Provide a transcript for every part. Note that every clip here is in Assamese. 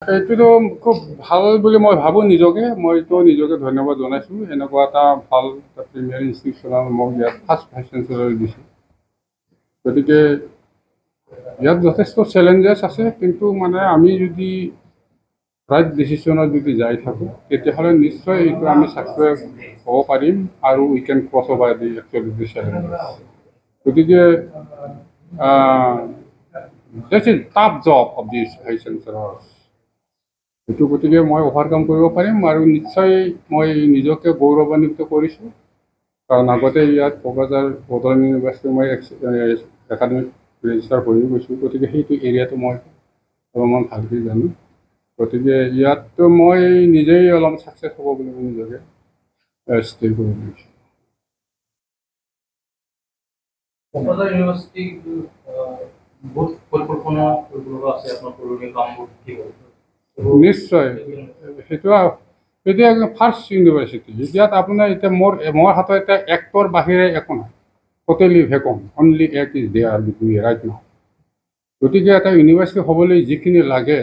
এইটোতো খুব ভাল বুলি মই ভাবোঁ নিজকে মইতো নিজকে ধন্যবাদ জনাইছোঁ এনেকুৱা এটা ভাল প্ৰিমিয়াৰ ইনষ্টিটিউশ্যনত মোক ইয়াত ফাৰ্ষ্ট ভাইচ চেঞ্চেলৰ দিছোঁ গতিকে ইয়াত যথেষ্ট চেলেঞ্জেছ আছে কিন্তু মানে আমি যদি ৰাইট ডিচিশ্যনত যদি যাই থাকোঁ তেতিয়াহ'লে নিশ্চয় এইটো আমি ছাকচেছ হ'ব পাৰিম আৰু we can cross over the actually the challenges গতিকে this is tough job of this vice chancellors এইটো গতিকে মই অভাৰকাম কৰিব পাৰিম আৰু নিশ্চয় মই নিজকে গৌৰৱান্বিত কৰিছোঁ কাৰণ আগতে ইয়াত কোকৰাঝাৰ বড়োলেণ্ড ইউনিভাৰ্চিটি মই একাডেমিক ৰেজিষ্টাৰ হৈ গৈছোঁ গতিকে সেইটো এৰিয়াটো মই অলপমান ভালকৈ জানো গতিকে ইয়াততো মই নিজেই অলপ ছাকচেছ হ'ব বুলি মই নিজকে স্থিৰ কৰি লৈছোঁ কোকৰাঝাৰ ইউনিভাৰ্চিটি বহুত পৰিকল্পনা আছে আপোনাৰ পুৰণি কামবোৰ কি হ'ব নিশ্চয় সেইটো একদম ফাৰ্ষ্ট ইউনিভাৰ্চিটি ইয়াত আপোনাৰ এতিয়া মোৰ হাতত এতিয়া এক্টৰ বাহিৰে একো নাই totally vacuum only act is there between right now গতিকে এটা ইউনিভাৰ্চিটি হ'বলৈ যিখিনি লাগে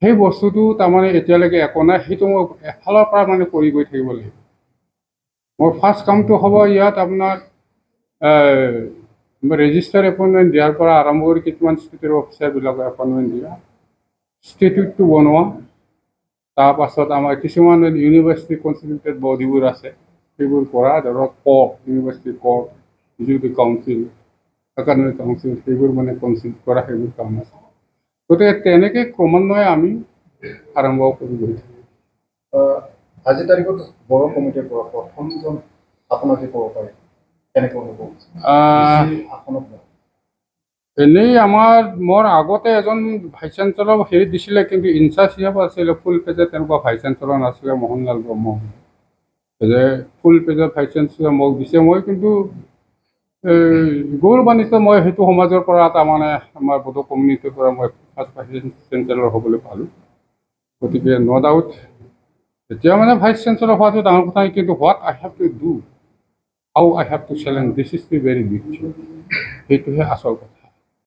সেই বস্তুটো তাৰমানে এতিয়ালৈকে একো নাই সেইটো মই এফালৰ পৰা মানে কৰি গৈ থাকিব লাগিব মোৰ ফাৰ্ষ্ট কামটো হ'ব ইয়াত আপোনাৰ ৰেজিষ্টাৰ এপইণ্টমেণ্ট দিয়াৰ পৰা আৰম্ভ কৰি কিছুমান ষ্টেটৰ অফিচাৰবিলাকক এপইণ্টমেণ্ট দিয়া ষ্টেটিউটটো বনোৱা তাৰপাছত আমাৰ কিছুমান ইউনিভাৰ্চিটি কনষ্টিটিউটেড বডিবোৰ আছে সেইবোৰ কৰা ধৰক university executive council academic council সেইবোৰ মানে কনচিল্ট কৰা সেইবোৰ কাম আছে গতিকে তেনেকৈ ক্ৰমান্বয়ে আমি আৰম্ভ কৰি গৈ থাকোঁ আজিৰ তাৰিখত বড়ো কমিটিৰ পৰা প্ৰথমজন আপোনাকে ক'ব পাৰে কেনেকৈ অনুভৱ এনেই মোৰ আগতে এজন ভাইচ চেঞ্চেলৰ হেৰি দিছিলে কিন্তু ইনচাৰ্জ হিচাপে আছিলে ফুল পেজত তেনেকুৱা ভাইচ চেঞ্চেলৰ নাছিলে মোহনলাল ব্ৰহ্ম যে ফুল পেজত ভাইচ চেঞ্চেলৰ মোক দিছে মই কিন্তু গৌৰৱান্বিত মই সেইটো সমাজৰ পৰা তাৰমানে আমাৰ বড়ো কমিউনিটিৰ পৰা মই ফাৰ্ষ্ট ভাইচ চেঞ্চেলৰ হ'বলৈ পালোঁ গতিকে ন' ডাউট এতিয়া মানে ভাইচ চেঞ্চেলৰ হোৱাটো ডাঙৰ কথা নাই কিন্তু what I have to do how I have to challenge this is the very big সেইটোহে আচল কথা